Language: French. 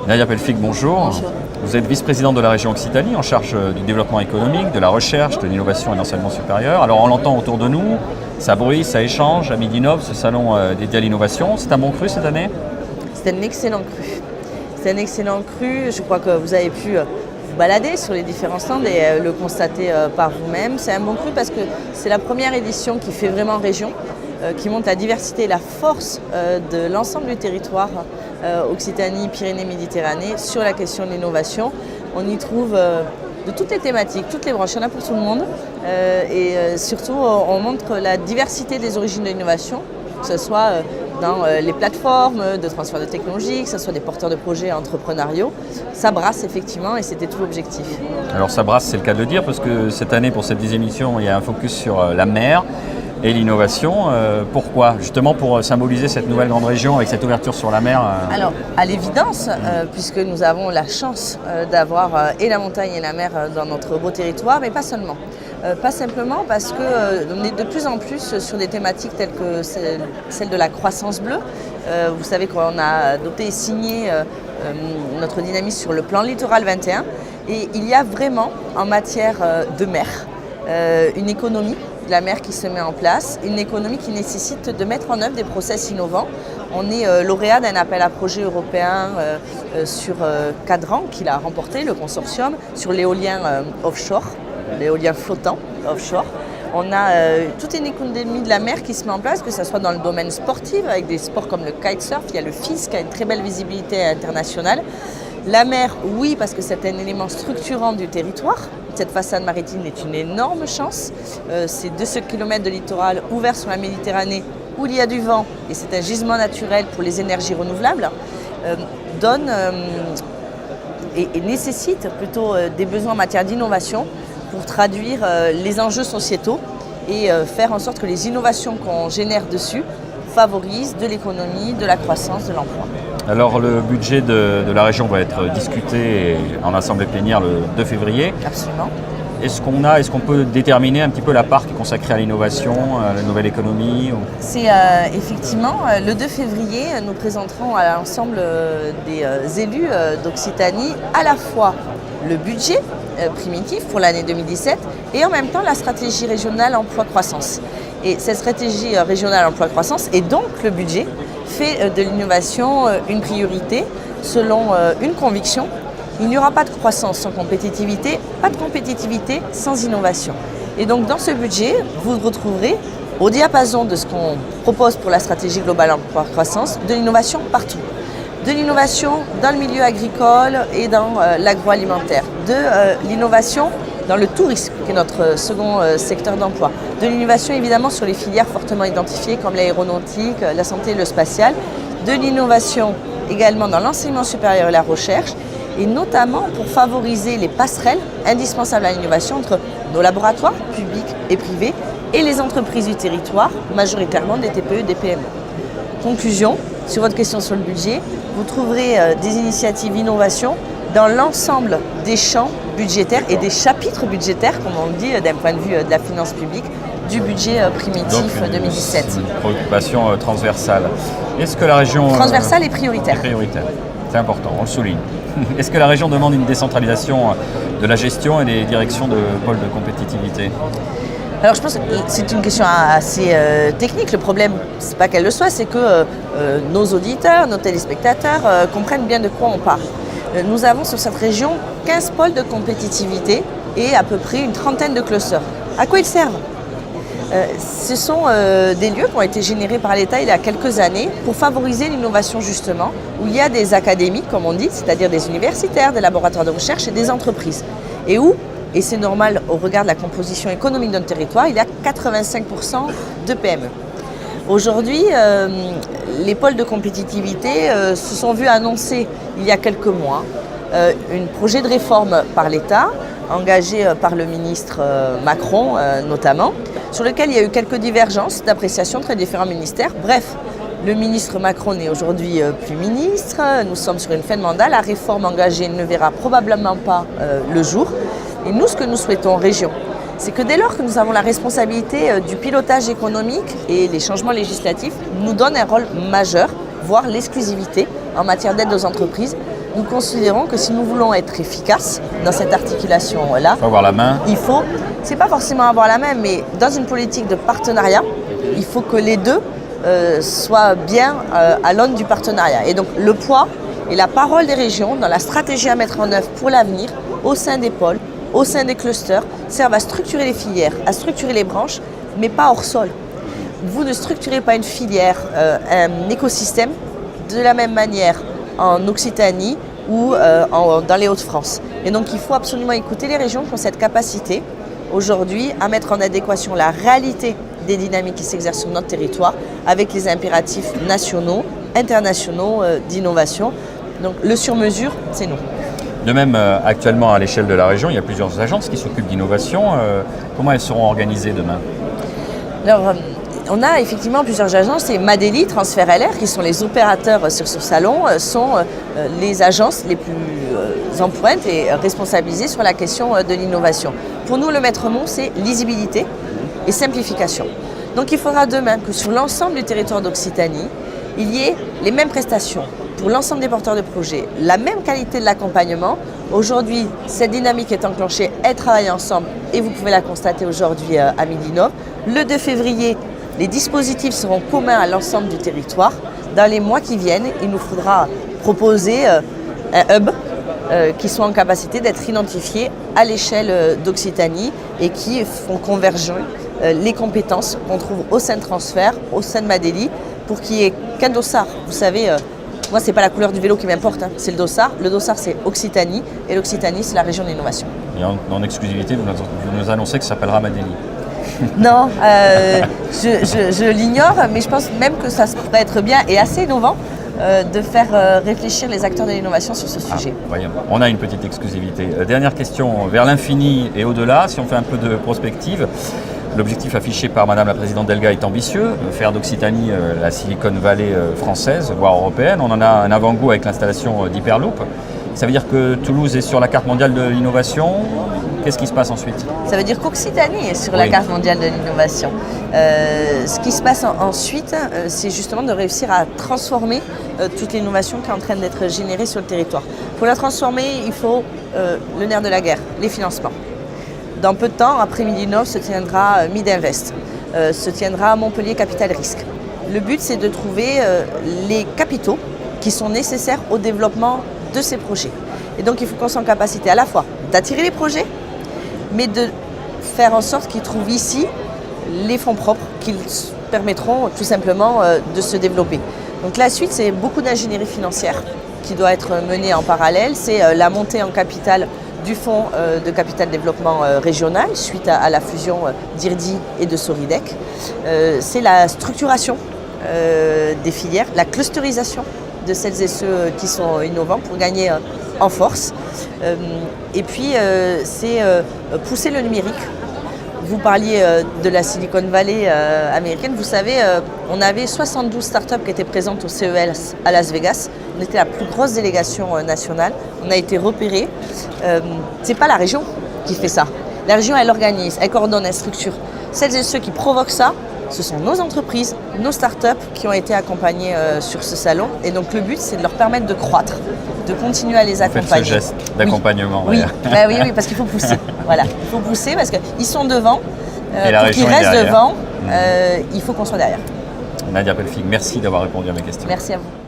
Nadia Pelfic, bonjour. Bonjour. Vous êtes vice-présidente de la région Occitanie, en charge du développement économique, de la recherche, de l'innovation et de l'enseignement supérieur. Alors on l'entend autour de nous, ça bruit, ça échange, à Midinov, ce salon dédié à l'innovation. C'est un bon cru cette année? C'est un excellent cru. C'est un excellent cru. Je crois que vous avez pu vous balader sur les différents stands et le constater par vous-même. C'est un bon cru parce que c'est la première édition qui fait vraiment région, qui montre la diversité et la force de l'ensemble du territoire Occitanie, Pyrénées, Méditerranée sur la question de l'innovation. On y trouve de toutes les thématiques, toutes les branches, il y en a pour tout le monde. Et surtout, on montre la diversité des origines de l'innovation, que ce soit dans les plateformes de transfert de technologie, que ce soit des porteurs de projets entrepreneuriaux. Ça brasse effectivement et c'était tout l'objectif. Alors ça brasse, c'est le cas de le dire, parce que cette année, pour cette 10e émission, il y a un focus sur la mer et l'innovation. Pourquoi? Justement pour symboliser cette nouvelle grande région avec cette ouverture sur la mer. Alors, à l'évidence, puisque nous avons la chance d'avoir et la montagne et la mer dans notre beau territoire, mais pas seulement. Pas simplement parce qu'on est de plus en plus sur des thématiques telles que celle de la croissance bleue. Vous savez qu'on a adopté et signé notre dynamisme sur le plan littoral 21. Et il y a vraiment, en matière de mer, une économie de la mer qui se met en place, une économie qui nécessite de mettre en œuvre des process innovants. On est lauréat d'un appel à projet européen sur Cadran, qu'il a remporté, le consortium, sur l'éolien offshore, l'éolien flottant offshore. On a toute une économie de la mer qui se met en place, que ce soit dans le domaine sportif, avec des sports comme le kitesurf, il y a le FIS qui a une très belle visibilité internationale. La mer, oui, parce que c'est un élément structurant du territoire. Cette façade maritime est une énorme chance. C'est 200 km de littoral ouvert sur la Méditerranée où il y a du vent et c'est un gisement naturel pour les énergies renouvelables. Donne et nécessite plutôt des besoins en matière d'innovation pour traduire les enjeux sociétaux et faire en sorte que les innovations qu'on génère dessus favorisent de l'économie, de la croissance, de l'emploi. Alors le budget de la région va être discuté en assemblée plénière le 2 février. Absolument. Est-ce qu'on peut déterminer un petit peu la part qui est consacrée à l'innovation, à la nouvelle économie? C'est effectivement le 2 février, nous présenterons à l'ensemble des élus d'Occitanie à la fois le budget primitif pour l'année 2017 et en même temps la stratégie régionale emploi-croissance. Et cette stratégie régionale emploi-croissance et donc le budget fait de l'innovation une priorité selon une conviction. Il n'y aura pas de croissance sans compétitivité, pas de compétitivité sans innovation. Et donc dans ce budget, vous retrouverez au diapason de ce qu'on propose pour la stratégie globale emploi-croissance, de l'innovation partout. De l'innovation dans le milieu agricole et dans l'agroalimentaire, de l'innovation dans le tourisme, qui est notre second secteur d'emploi, de l'innovation évidemment sur les filières fortement identifiées comme l'aéronautique, la santé et le spatial, de l'innovation également dans l'enseignement supérieur et la recherche, et notamment pour favoriser les passerelles indispensables à l'innovation entre nos laboratoires publics et privés et les entreprises du territoire, majoritairement des TPE et des PME. Conclusion, sur votre question sur le budget, vous trouverez des initiatives innovation dans l'ensemble des champs budgétaires et des chapitres budgétaires, comme on dit d'un point de vue de la finance publique, du budget primitif 2017. Une préoccupation transversale. Est-ce que la région... Transversale et prioritaire. Prioritaire, c'est important, on le souligne. Est-ce que la région demande une décentralisation de la gestion et des directions de pôles de compétitivité? Alors je pense que c'est une question assez technique. Le problème, c'est pas qu'elle le soit, c'est que nos auditeurs, nos téléspectateurs comprennent bien de quoi on parle. Nous avons sur cette région 15 pôles de compétitivité et à peu près une trentaine de clusters. À quoi ils servent? Ce sont des lieux qui ont été générés par l'État il y a quelques années pour favoriser l'innovation justement, où il y a des académies, comme on dit, c'est-à-dire des universitaires, des laboratoires de recherche et des entreprises. Et où, et c'est normal au regard de la composition économique d'un territoire, il y a 85% de PME. Aujourd'hui, les pôles de compétitivité se sont vus annoncer il y a quelques mois un projet de réforme par l'État, engagé par le ministre Macron notamment, sur lequel il y a eu quelques divergences d'appréciation entre les différents ministères. Bref, le ministre Macron n'est aujourd'hui plus ministre, nous sommes sur une fin de mandat, la réforme engagée ne verra probablement pas le jour. Et nous, ce que nous souhaitons en région, c'est que dès lors que nous avons la responsabilité du pilotage économique et les changements législatifs nous donnent un rôle majeur, voire l'exclusivité en matière d'aide aux entreprises, nous considérons que si nous voulons être efficaces dans cette articulation-là, Il faut avoir la main. c'est pas forcément avoir la main, mais dans une politique de partenariat, il faut que les deux soient bien à l'aune du partenariat. Et donc le poids et la parole des régions dans la stratégie à mettre en œuvre pour l'avenir, au sein des pôles, au sein des clusters, servent à structurer les filières, à structurer les branches, mais pas hors sol. Vous ne structurez pas une filière, un écosystème de la même manière en Occitanie ou dans les Hauts-de-France. Et donc il faut absolument écouter les régions qui ont cette capacité aujourd'hui à mettre en adéquation la réalité des dynamiques qui s'exercent sur notre territoire avec les impératifs nationaux, internationaux d'innovation. Donc le sur-mesure, c'est nous. De même, actuellement à l'échelle de la région, il y a plusieurs agences qui s'occupent d'innovation. Comment elles seront organisées demain? Alors, on a effectivement plusieurs agences et Madeli, Transfert LR, qui sont les opérateurs sur ce salon, sont les agences les plus en pointe et responsabilisées sur la question de l'innovation. Pour nous, le maître mot, c'est lisibilité et simplification. Donc il faudra demain que sur l'ensemble du territoire d'Occitanie, il y ait les mêmes prestations pour l'ensemble des porteurs de projets, la même qualité de l'accompagnement. Aujourd'hui, cette dynamique est enclenchée, elle travaille ensemble et vous pouvez la constater aujourd'hui à Midinov. Le 2 février, les dispositifs seront communs à l'ensemble du territoire. Dans les mois qui viennent, il nous faudra proposer un hub qui soit en capacité d'être identifié à l'échelle d'Occitanie et qui font converger les compétences qu'on trouve au sein de Transfert, au sein de Madeli, pour qu'il n'y ait qu'un dossard. Vous savez, moi, ce n'est pas la couleur du vélo qui m'importe, hein, c'est le dossard. Le dossard, c'est Occitanie, et l'Occitanie, c'est la région de l'innovation. Et en exclusivité, vous nous annoncez que ça s'appellera Madeli. Non, je l'ignore, mais je pense même que ça pourrait être bien et assez innovant de faire réfléchir les acteurs de l'innovation sur ce sujet. Voyons, on a une petite exclusivité. Dernière question, vers l'infini et au-delà, si on fait un peu de prospective, l'objectif affiché par Madame la Présidente Delga est ambitieux, faire d'Occitanie la Silicon Valley française, voire européenne. On en a un avant-goût avec l'installation d'Hyperloop. Ça veut dire que Toulouse est sur la carte mondiale de l'innovation. Qu'est-ce qui se passe ensuite? Ça veut dire qu'Occitanie est sur la carte mondiale de l'innovation. Ce qui se passe ensuite, c'est justement de réussir à transformer toute l'innovation qui est en train d'être générée sur le territoire. Pour la transformer, il faut le nerf de la guerre, les financements. Dans peu de temps, après Midinov, se tiendra Midinvest, se tiendra Montpellier Capital Risque. Le but, c'est de trouver les capitaux qui sont nécessaires au développement de ces projets. Et donc, il faut qu'on soit en capacité à la fois d'attirer les projets, mais de faire en sorte qu'ils trouvent ici les fonds propres qui permettront tout simplement de se développer. Donc la suite, c'est beaucoup d'ingénierie financière qui doit être menée en parallèle. C'est la montée en capital du fonds de capital développement régional suite à la fusion d'IRDI et de Soridec. C'est la structuration des filières, la clusterisation de celles et ceux qui sont innovants pour gagner en force. Et puis, c'est pousser le numérique. Vous parliez de la Silicon Valley américaine. Vous savez, on avait 72 startups qui étaient présentes au CES à Las Vegas. On était la plus grosse délégation nationale. On a été repérés. C'est pas la région qui fait ça. La région, elle organise, elle coordonne, elle structure. Celles et ceux qui provoquent ça, ce sont nos entreprises, nos startups qui ont été accompagnées sur ce salon. Et donc le but, c'est de leur permettre de croître, de continuer à les accompagner. Faites ce geste d'accompagnement. Oui, oui, parce qu'il faut pousser. Voilà, il faut pousser parce qu'ils sont devant. Et la pour qu'ils restent devant, il faut qu'on soit derrière. Nadia Pelfig, merci d'avoir répondu à mes questions. Merci à vous.